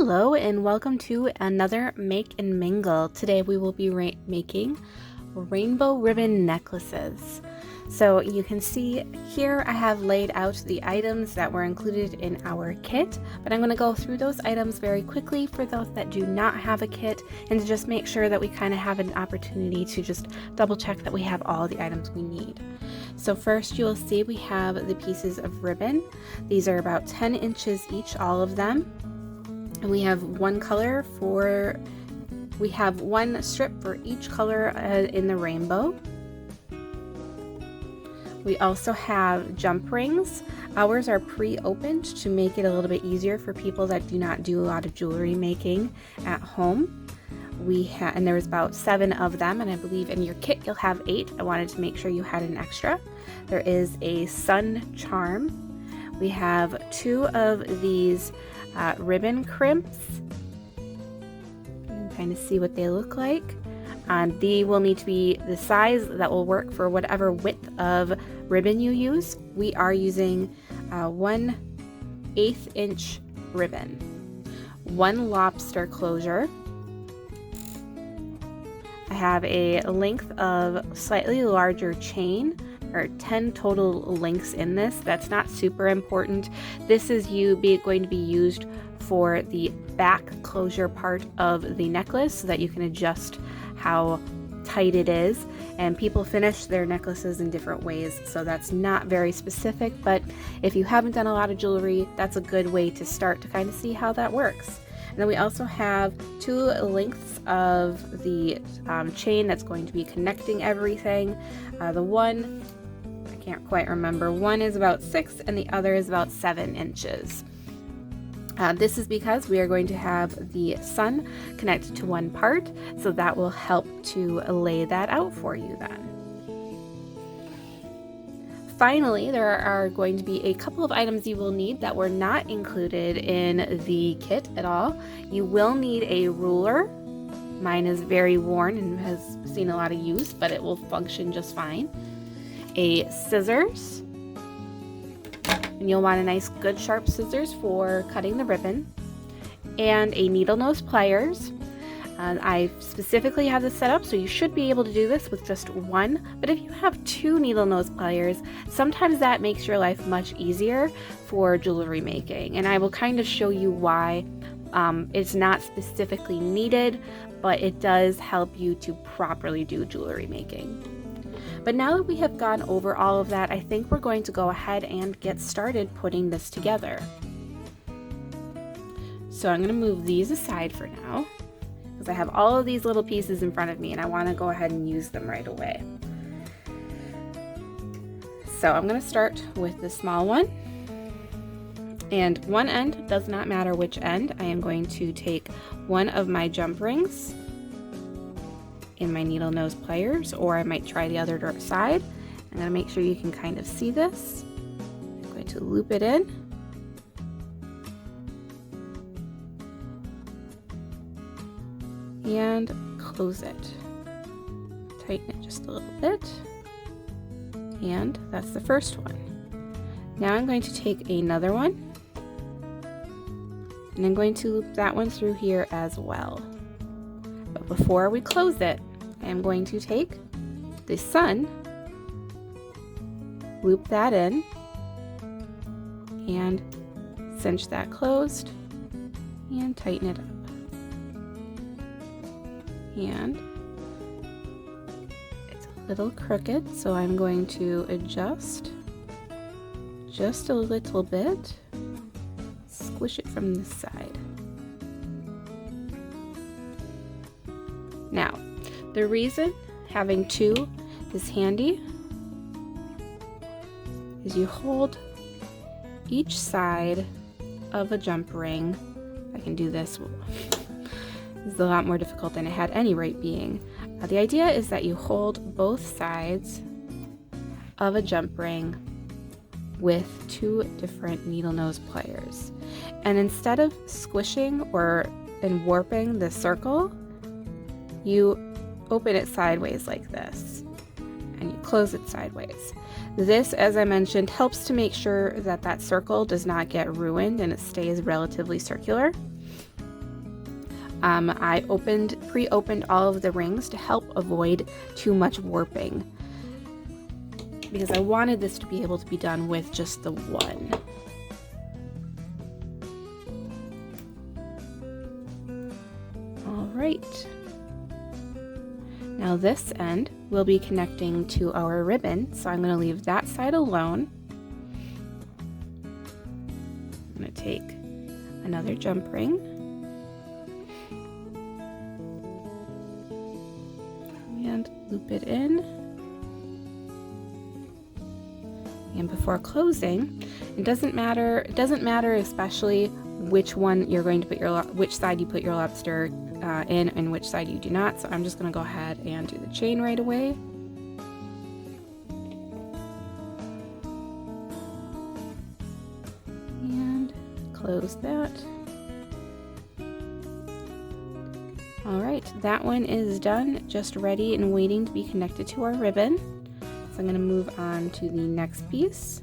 Hello and welcome to another Make and Mingle. Today we will be making rainbow ribbon necklaces. So you can see here I have laid out the items that were included in our kit, but I'm going to go through those items very quickly for those that do not have a kit and to just make sure that we kind of have an opportunity to just double check that we have all the items we need. So first you'll see we have the pieces of ribbon. These are about 10 inches each, all of them. And we have one strip for each color in the rainbow. We also have jump rings. Ours are pre-opened to make it a little bit easier for people that do not do a lot of jewelry making at home. And there was about 7 of them, and I believe in your kit you'll have 8. I wanted to make sure you had an extra. There is a sun charm. We have 2 of these ribbon crimps. You can kind of see what they look like. They will need to be the size that will work for whatever width of ribbon you use. We are using 1/8 inch ribbon. 1 lobster closure. I have a length of slightly larger chain. There are 10 total links in this. That's not super important. This is going to be used for the back closure part of the necklace so that you can adjust how tight it is. And people finish their necklaces in different ways, so that's not very specific, but if you haven't done a lot of jewelry, that's a good way to start to kind of see how that works. And then we also have 2 lengths of the chain that's going to be connecting everything. The one, I can't quite remember, one is about 6 and the other is about 7 inches. This is because we are going to have the sun connected to one part, so that will help to lay that out for you then. Finally, there are going to be a couple of items you will need that were not included in the kit at all. You will need a ruler. Mine is very worn and has seen a lot of use, but it will function just fine. A scissors. And you'll want a nice good sharp scissors for cutting the ribbon, and a needle nose pliers. I specifically have this set up so you should be able to do this with just 1, but if you have 2 needle nose pliers, sometimes that makes your life much easier for jewelry making, and I will kind of show you why. It's not specifically needed, but it does help you to properly do jewelry making. But now that we have gone over all of that, I think we're going to go ahead and get started putting this together. So I'm going to move these aside for now, because I have all of these little pieces in front of me and I want to go ahead and use them right away. So I'm going to start with the small one. And one end, does not matter which end, I am going to take one of my jump rings in my needle nose pliers, or I might try the other side. I'm going to make sure you can kind of see this. I'm going to loop it in. And close it. Tighten it just a little bit. And that's the first one. Now I'm going to take another one, and I'm going to loop that one through here as well. But before we close it, I am going to take the sun, loop that in, and cinch that closed, and tighten it up. And it's a little crooked, so I'm going to adjust just a little bit, squish it from this side. Now, the reason having 2 is handy is you hold each side of a jump ring. I can do this. This is a lot more difficult than it had any right being. The idea is that you hold both sides of a jump ring with 2 different needle nose pliers. And instead of squishing and warping the circle, you open it sideways like this, and you close it sideways. This, as I mentioned, helps to make sure that that circle does not get ruined and it stays relatively circular. I pre-opened all of the rings to help avoid too much warping, because I wanted this to be able to be done with just the one. All right. Now this end will be connecting to our ribbon, so I'm going to leave that side alone. I'm going to take another jump ring and loop it in. And before closing, it doesn't matter especially which one you're going to put which side you put your lobster in and which side you do not. So I'm just going to go ahead and do the chain right away. And close that. All right, that one is done, just ready and waiting to be connected to our ribbon. So I'm going to move on to the next piece.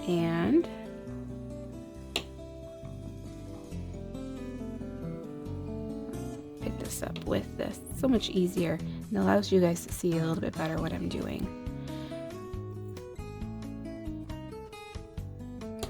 And pick this up with this. It's so much easier and allows you guys to see a little bit better what I'm doing.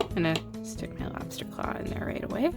I'm going to stick my lobster claw in there right away.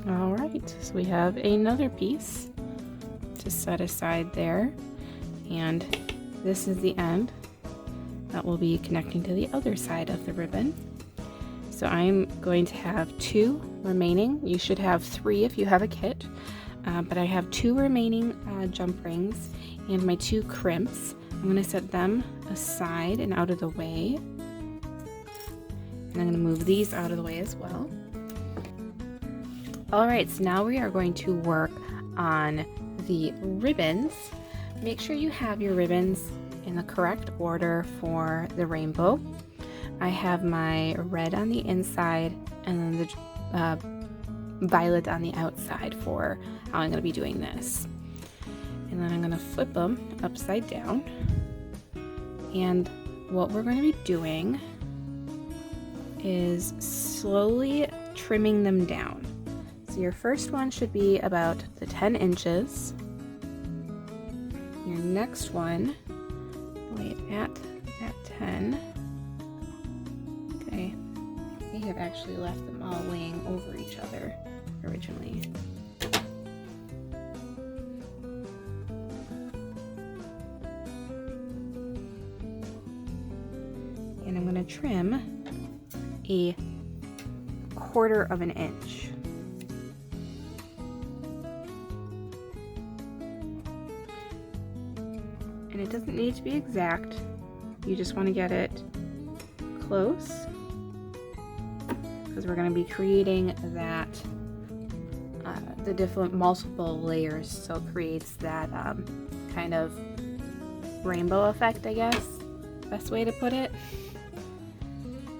All right, so we have another piece to set aside there, and this is the end that will be connecting to the other side of the ribbon. So I'm going to have 2 remaining. You should have 3 if you have a kit, but I have 2 remaining jump rings and my 2 crimps. I'm going to set them aside and out of the way, and I'm going to move these out of the way as well. Alright, so now we are going to work on the ribbons. Make sure you have your ribbons in the correct order for the rainbow. I have my red on the inside and then the violet on the outside for how I'm going to be doing this. And then I'm going to flip them upside down. And what we're going to be doing is slowly trimming them down. So your first one should be about the 10 inches. Your next one, lay it at that 10. Okay, I may have actually left them all laying over each other originally. And I'm going to trim a 1/4 of an inch. And it doesn't need to be exact, you just want to get it close, because we're going to be creating that the different multiple layers, so it creates that kind of rainbow effect, I guess, best way to put it.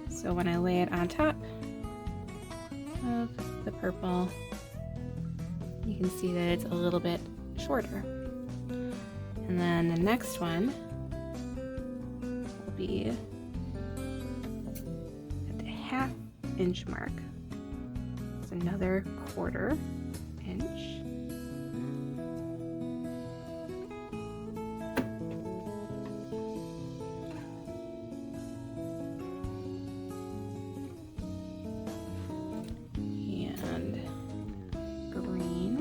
So when I lay it on top of the purple, you can see that it's a little bit shorter. And then the next one will be at the 1/2 inch mark. It's another 1/4 inch. And green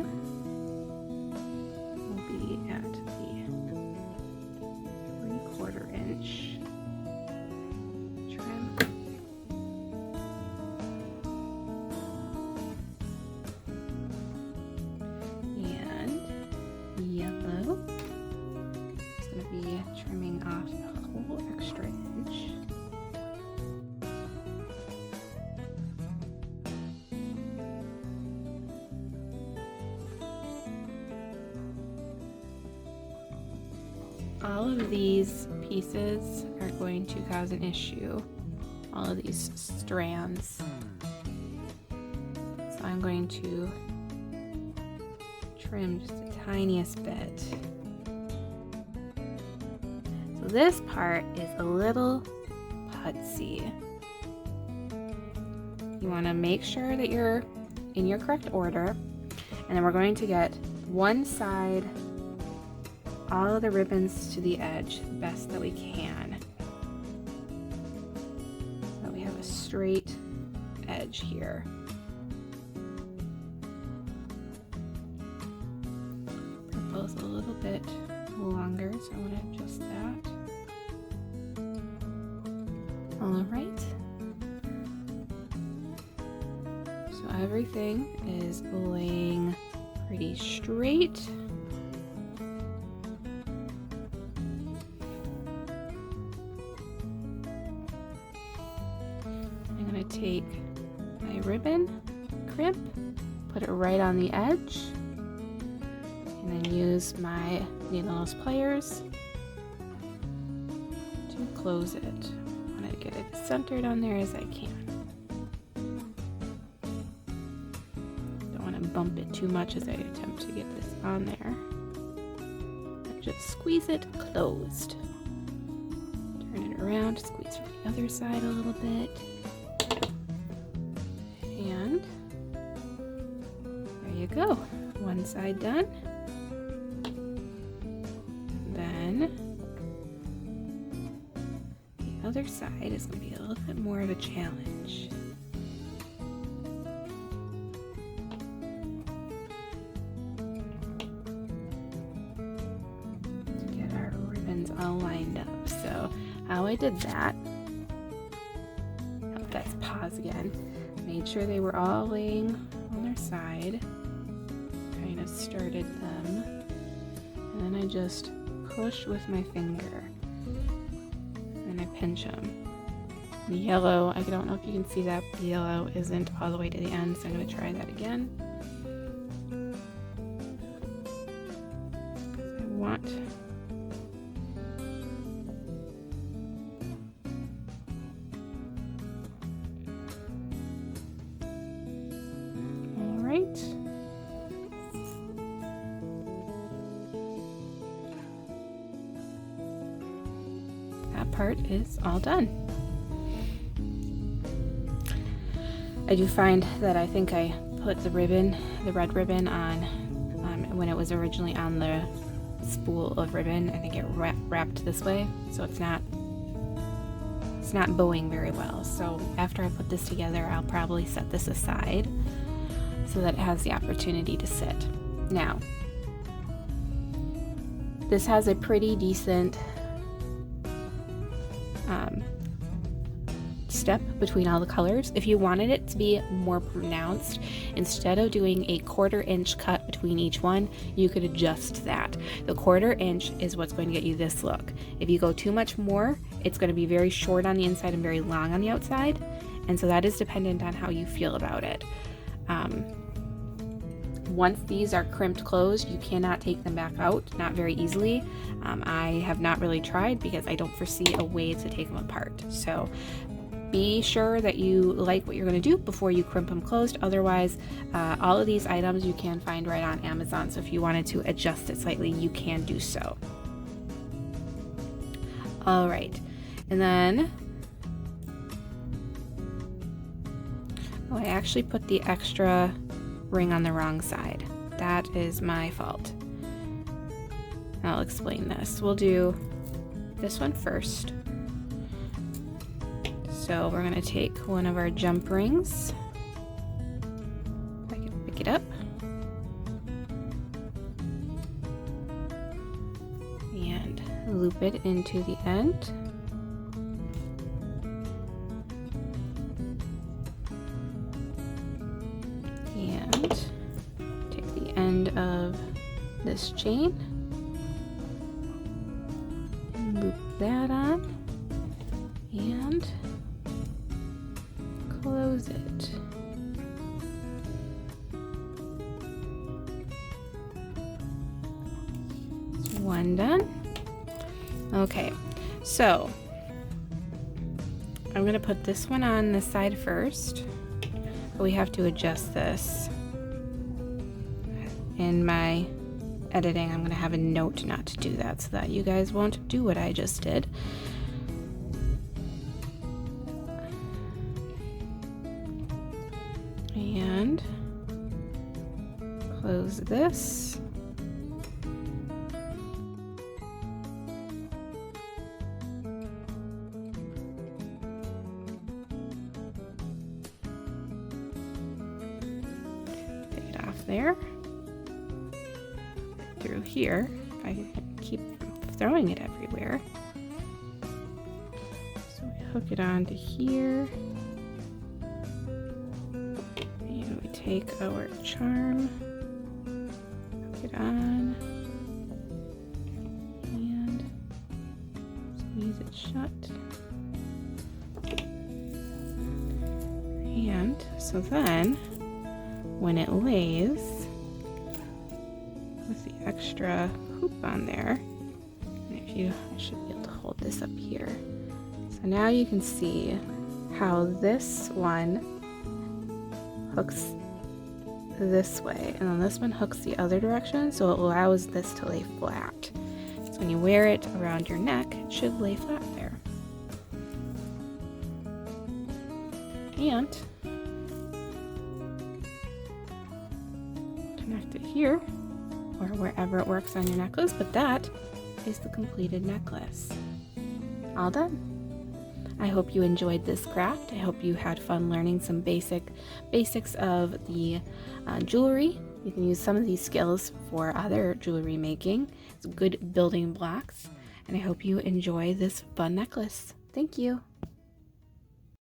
will be at the 3/4 inch trim. And yellow is going to be trimming off a whole extra inch. All of these pieces are going to cause an issue, all of these strands. So I'm going to trim just the tiniest bit. So this part is a little putsy. You want to make sure that you're in your correct order, and then we're going to get one side, all of the ribbons to the edge the best that we can, so that we have a straight edge here. Purple is a little bit longer, so I want to adjust that. All right. So everything is laying pretty straight. I'm going to take my ribbon crimp, put it right on the edge, and then use my needle nose pliers to close it. I want to get it as centered on there as I can. Bump it too much as I attempt to get this on there. And just squeeze it closed. Turn it around, squeeze from the other side a little bit. And there you go. One side done. Then the other side is going to be a little bit more of a challenge. All lined up. So how I did that, let's pause again, made sure they were all laying on their side, kind of started them, and then I just push with my finger and I pinch them. The yellow, I don't know if you can see that, but the yellow isn't all the way to the end, so I'm going to try that again. I want that part is all done. I do find that I think I put the ribbon, the red ribbon, on when it was originally on the spool of ribbon. I think it wrapped this way, so it's not bowing very well. So after I put this together, I'll probably set this aside so that it has the opportunity to sit. Now, this has a pretty decent step between all the colors. If you wanted it to be more pronounced, instead of doing a 1/4 inch cut between each one, you could adjust that. The 1/4 inch is what's going to get you this look. If you go too much more, it's going to be very short on the inside and very long on the outside, and so that is dependent on how you feel about it. Once these are crimped closed, you cannot take them back out, not very easily. I have not really tried because I don't foresee a way to take them apart. So be sure that you like what you're going to do before you crimp them closed. Otherwise, all of these items you can find right on Amazon. So if you wanted to adjust it slightly, you can do so. All right, and then I actually put the extra ring on the wrong side. That is my fault. I'll explain this. We'll do this one first. So we're going to take one of our jump rings. I can pick it up. And loop it into the end. And take the end of this chain. Loop that on. And close it. That's one done. Okay, so I'm going to put this one on this side first, but we have to adjust this in my editing, I'm going to have a note not to do that so that you guys won't do what I just did. And close this. Take it off there. Through here, if I keep throwing it everywhere. So we hook it onto here. And we take our charm, hook it on, and squeeze it shut. And so then, when it lays, with the extra hoop on there, and I should be able to hold this up here. So now you can see how this one hooks this way, and then this one hooks the other direction, so it allows this to lay flat. So when you wear it around your neck, it should lay flat there. And connect it here, or wherever it works on your necklace, but that is the completed necklace. All done. I hope you enjoyed this craft. I hope you had fun learning some basics of the jewelry. You can use some of these skills for other jewelry making. It's good building blocks, and I hope you enjoy this fun necklace. Thank you.